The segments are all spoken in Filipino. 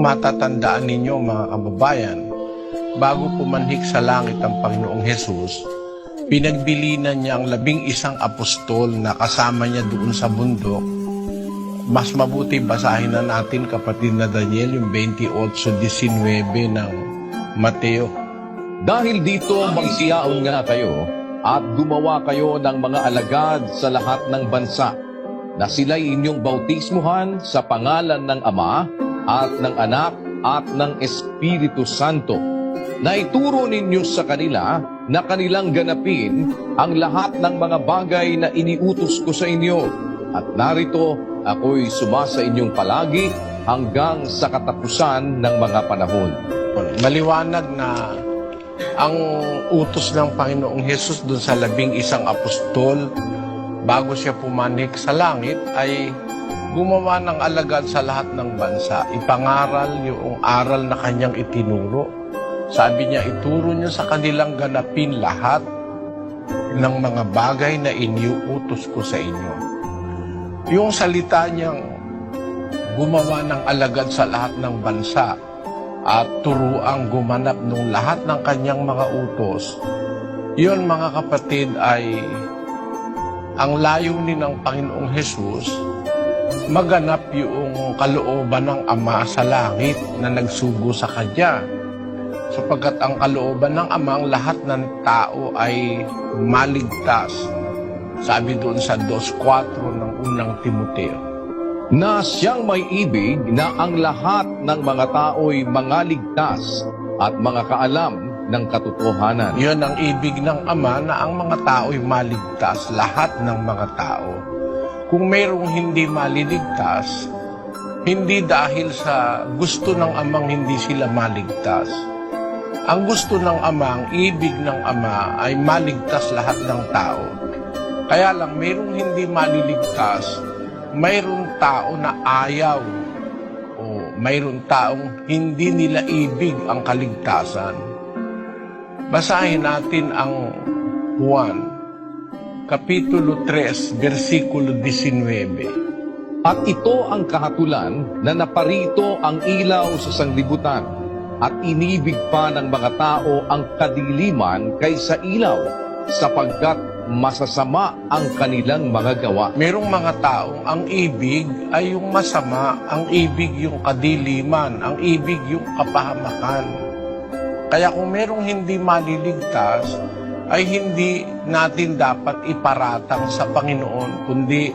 matatandaan ninyo mga kababayan, bago pumanhik sa langit ang Panginoong Hesus, pinagbilinan niya ang 11 apostol na kasama niya doon sa bundok. Mas mabuti basahin na natin, kapatid na Daniel, yung 28:19 ng Mateo. Dahil dito magsiyaon nga kayo at gumawa kayo ng mga alagad sa lahat ng bansa, na sila'y inyong bautismuhan sa pangalan ng Ama at ng Anak at ng Espiritu Santo, na ituro ninyo sa kanila na kanilang ganapin ang lahat ng mga bagay na iniutos ko sa inyo. At narito, ako'y sumasa inyong palagi hanggang sa katapusan ng mga panahon. Maliwanag na ang utos ng Panginoong Hesus dun sa 11 apostol bago siya pumanik sa langit ay gumawa ng alagad sa lahat ng bansa. Ipangaral yung aral na kanyang itinuro. Sabi niya, ituro niyo sa kanilang ganapin lahat ng mga bagay na iniuutos ko sa inyo. Yung salita niyang gumawa ng alagad sa lahat ng bansa at turuang gumanap ng lahat ng kanyang mga utos, yun mga kapatid ay ang layunin ng Panginoong Hesus, maganap yung kalooban ng Ama sa langit na nagsugo sa Kanya. Sapagkat ang kalooban ng Ama, ang lahat ng tao ay maligtas. Sabi doon sa 2:4 ng unang Timoteo. Na siyang may ibig na ang lahat ng mga tao'y mangaligtas at mga kaalam ng katotohanan. Yun ang ibig ng Ama, na ang mga tao'y maligtas, lahat ng mga tao. Kung mayroong hindi maliligtas, hindi dahil sa gusto ng Amang hindi sila maligtas. Ang gusto ng Ama, ang ibig ng Ama ay maligtas lahat ng tao. Kaya lang mayroong hindi maliligtas, mayroong tao na ayaw o mayroong taong hindi nila ibig ang kaligtasan. Basahin natin ang Juan, Kapitulo 3, versikulo 19. At ito ang kahatulan na naparito ang ilaw sa sanglibutan, at inibig pa ng mga tao ang kadiliman kaysa ilaw, sapagkat masasama ang kanilang mga gawa. Merong mga taong ang ibig ay yung masama, ang ibig yung kadiliman, ang ibig yung kapahamakan. Kaya kung merong hindi maliligtas, ay hindi natin dapat iparatang sa Panginoon, kundi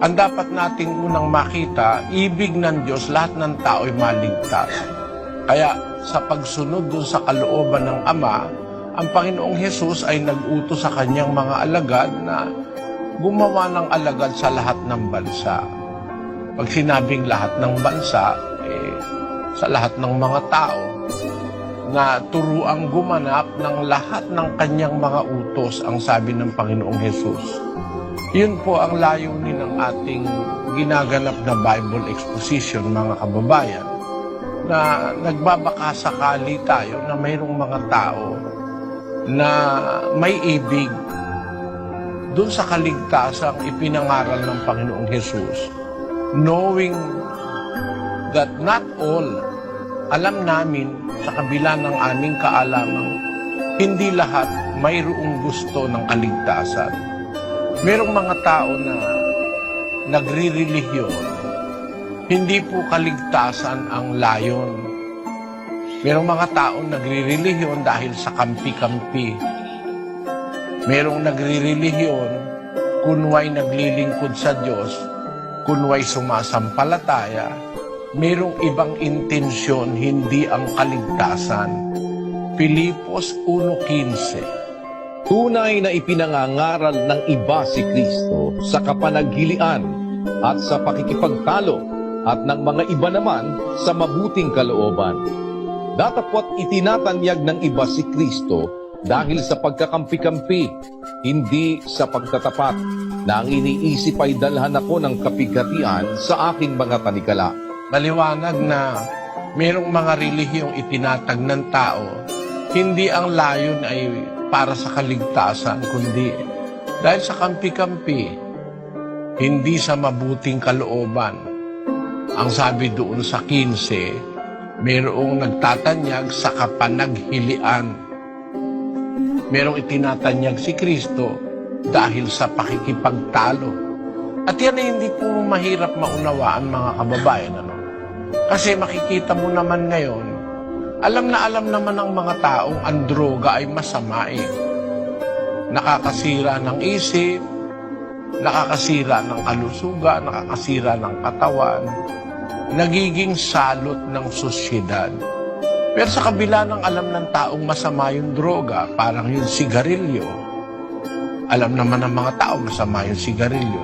ang dapat nating unang makita, ibig ng Diyos, lahat ng tao ay maligtas. Kaya sa pagsunod dun sa kalooban ng Ama, ang Panginoong Hesus ay nag-utos sa kanyang mga alagad na gumawa ng alagad sa lahat ng bansa. Pag sinabing lahat ng bansa, sa lahat ng mga tao, na turuang gumanap ng lahat ng kanyang mga utos, ang sabi ng Panginoong Hesus. Yun po ang layunin ng ating ginaganap na Bible exposition, mga kababayan, na nagbabakasakali tayo na mayroong mga tao na may ibig doon sa kaligtasang ipinangaral ng Panginoong Hesus, knowing that not all, alam namin sa kabila ng aming kaalaman, hindi lahat mayroong gusto ng kaligtasan. Merong mga tao na nagrirelihiyon, hindi po kaligtasan ang layon. Merong mga taong nagrirelihiyon dahil sa kampi-kampi. Merong nagrirelihiyon kunway naglilingkod sa Diyos, kunway sumasampalataya. Merong ibang intensyon, hindi ang kaligtasan. Filipos 1:15. Tunay na ipinangangaral ng iba si Kristo sa kapanaghilian at sa pakikipagtalo, at ng mga iba naman sa mabuting kalooban. Datapwat itinatanyag ng iba si Kristo dahil sa pagkakampi-kampi, hindi sa pagtatapat, na ang iniisip ay dalhan ako ng kapighatian sa aking mga tanikala. Maliwanag na mayroong mga relihiyong itinatag ng tao, hindi ang layon ay para sa kaligtasan, kundi dahil sa kampi-kampi, hindi sa mabuting kalooban. Ang sabi doon sa 15, Merong nagtatanyag sa kapanaghilian. Merong itinatanyag si Kristo dahil sa pakikipagtalo. At yan ay hindi po mahirap maunawaan, mga kababayan. Kasi makikita mo naman ngayon, alam naman ng mga taong ang droga ay masama eh. Nakakasira ng isip, nakakasira ng kalusugan, nakakasira ng katawan, nagiging salot ng sosyedad. Pero sa kabila ng alam ng taong masama yung droga, parang yung sigarilyo, alam naman ng mga tao masama yung sigarilyo,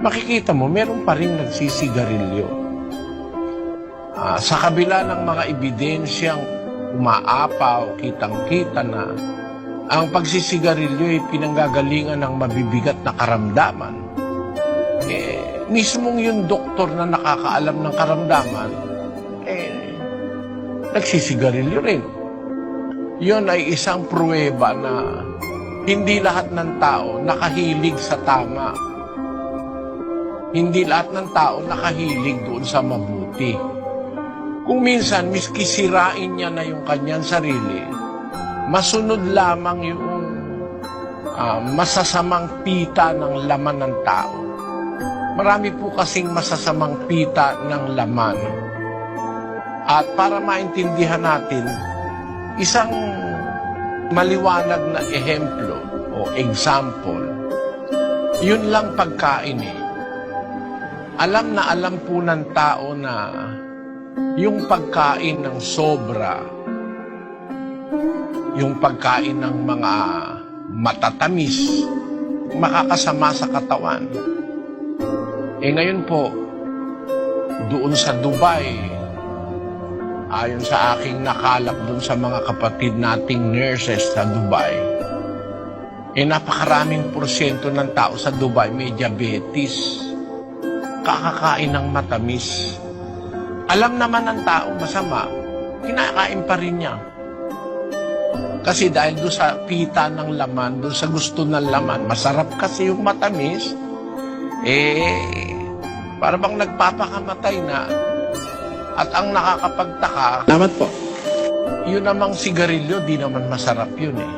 makikita mo meron pa rin nagsisigarilyo. Sa kabila ng mga ebidensyang umaapaw, kitang-kita na ang pagsisigarilyo ay pinanggagalingan ng mabibigat na karamdaman, mismong yung doktor na nakakaalam ng karamdaman, nagsisigarilyo rin. Yun ay isang pruweba na hindi lahat ng tao nakahilig sa tama. Hindi lahat ng tao nakahilig doon sa mabuti. Kung minsan, miski sirain niya na yung kanyang sarili, masunod lamang yung masasamang pita ng laman ng tao. Marami po kasing masasamang pita ng laman. At para maintindihan natin, isang maliwanag na ehemplo o example, yun lang pagkain eh. Alam na alam po ng tao na yung pagkain ng sobra, yung pagkain ng mga matatamis, makakasama sa katawan. Ngayon po, doon sa Dubai, ayon sa aking nakalap doon sa mga kapatid nating nurses sa Dubai, napakaraming porsyento ng tao sa Dubai may diabetes, kakakain ng matamis. Alam naman ng tao masama, kinakain pa rin niya. Kasi dahil doon sa pita ng laman, doon sa gusto ng laman, masarap kasi yung matamis, para bang nagpapakamatay na. At ang nakakapagtaka, Salamat po. yun namang sigarilyo, di naman masarap yun eh.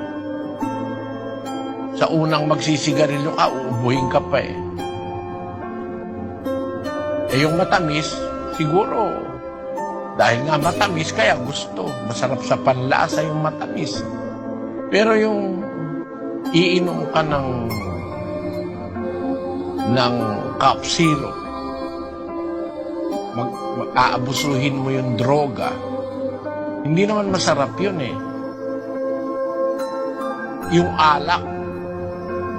Sa unang magsisigarilyo ka, uubuhin ka pa eh. Yung matamis, siguro, dahil nga matamis, kaya gusto. Masarap sa panlasa yung matamis. Pero yung iinom ka ng cup syrup, aabusuhin mo yung droga, hindi naman masarap yun eh. Yung alak,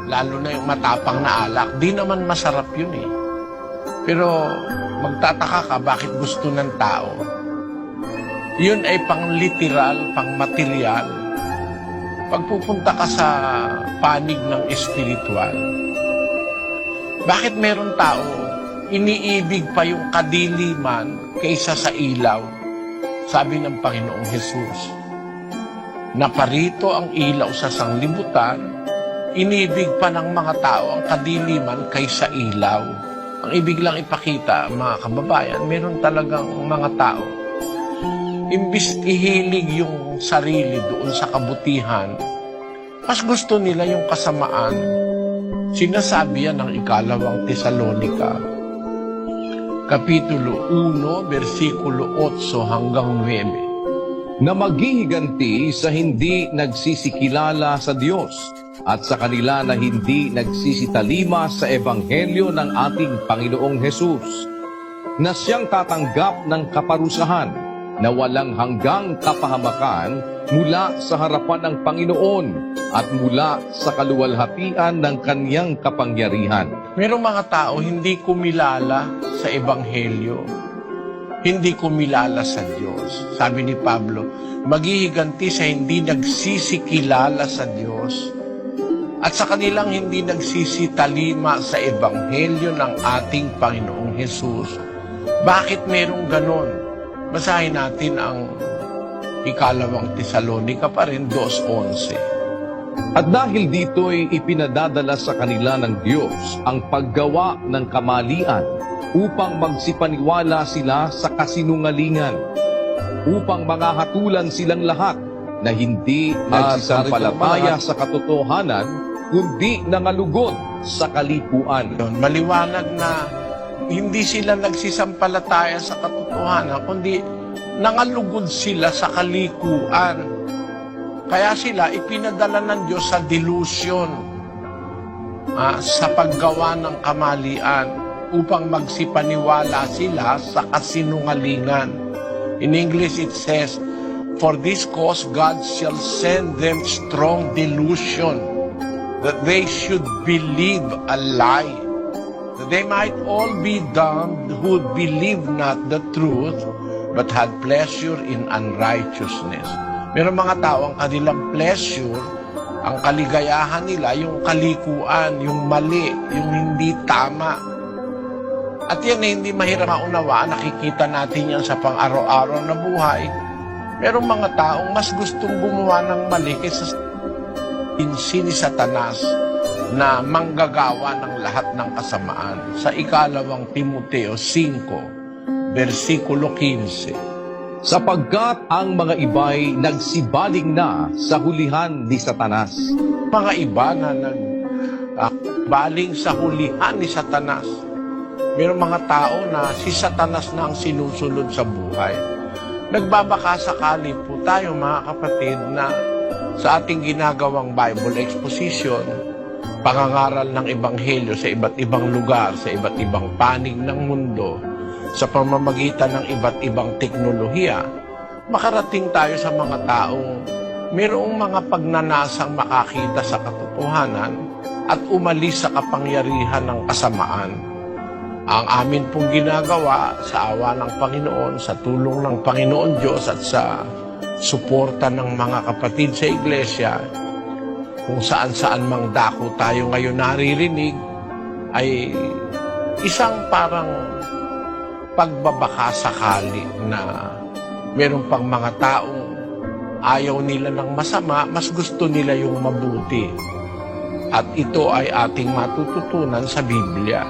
lalo na yung matapang na alak, di naman masarap yun eh. Pero magtataka ka bakit gusto ng tao. Yun ay pang literal, pang material. Pagpupunta ka sa panig ng espiritual, bakit meron tao iniibig pa yung kadiliman kaysa sa ilaw? Sabi ng Panginoong Hesus, naparito ang ilaw sa sanglibutan, inibig pa ng mga tao ang kadiliman kaysa ilaw. Ang ibig lang ipakita, mga kababayan, meron talagang mga tao, imbis ihilig yung sarili doon sa kabutihan, mas gusto nila yung kasamaan. Sinasabi yan ng ikalawang Tesalonica, Kapitulo 1, versikulo 8 hanggang 9. Na maghihiganti sa hindi nagsisikilala sa Diyos at sa kanila na hindi nagsisitalima sa ebanghelyo ng ating Panginoong Hesus, na siyang tatanggap ng kaparusahan na walang hanggang kapahamakan mula sa harapan ng Panginoon at mula sa kaluwalhatian ng kaniyang kapangyarihan. Merong mga tao hindi kumilala sa ebanghelyo, hindi kumilala sa Diyos. Sabi ni Pablo, maghihiganti sa hindi nagsisikilala sa Diyos at sa kanilang hindi nagsisitalima sa ebanghelyo ng ating Panginoong Hesus. Bakit merong ganon? Basahin natin ang ikalawang Tesalonica pa rin, 2:11. At dahil dito'y ipinadadala sa kanila ng Diyos ang paggawa ng kamalian upang magsipaniwala sila sa kasinungalingan, upang mangahatulan silang lahat na hindi nagsisampalataya sa katotohanan, kundi nangalugod sa kalikuan. Yun, maliwanag na hindi sila nagsisampalataya sa katotohanan, kundi nangalugod sila sa kalikuan. Kaya sila ipinadala ng Diyos sa delusion, sa paggawa ng kamalian, upang magsipaniwala sila sa kasinungalingan. In English it says, "For this cause God shall send them strong delusion, that they should believe a lie, that they might all be damned who believe not the truth, but had pleasure in unrighteousness." Meron mga tao ang kanilang pleasure, ang kaligayahan nila, yung kalikuan, yung mali, yung hindi tama. At yan ay hindi mahirap maunawaan, nakikita natin yan sa pang-araw-araw na buhay. Merong mga taong mas gustong gumawa ng mali kaysa ni Satanas na manggagawa ng lahat ng kasamaan. Sa ikalawang Timoteo 5, versikulo 15. Sapagkat ang mga iba'y nagsibaling na sa hulihan ni Satanas. Mga iba na nagbaling sa hulihan ni Satanas. Mayroong mga tao na si Satanas na ang sinusunod sa buhay. Nagbabaka sakali po tayo mga kapatid na sa ating ginagawang Bible exposition, pangangaral ng Ebanghelyo sa iba't ibang lugar, sa iba't ibang panig ng mundo, sa pamamagitan ng iba't ibang teknolohiya, makarating tayo sa mga taong mayroong mga pagnanasang makakita sa katotohanan at umalis sa kapangyarihan ng kasamaan. Ang amin pong ginagawa sa awa ng Panginoon, sa tulong ng Panginoon Diyos at sa suporta ng mga kapatid sa iglesia, kung saan-saan mang dako tayo ngayon naririnig, ay isang parang pagbabakasakali na meron pang mga taong ayaw nila ng masama, mas gusto nila yung mabuti. At ito ay ating matututunan sa Biblia.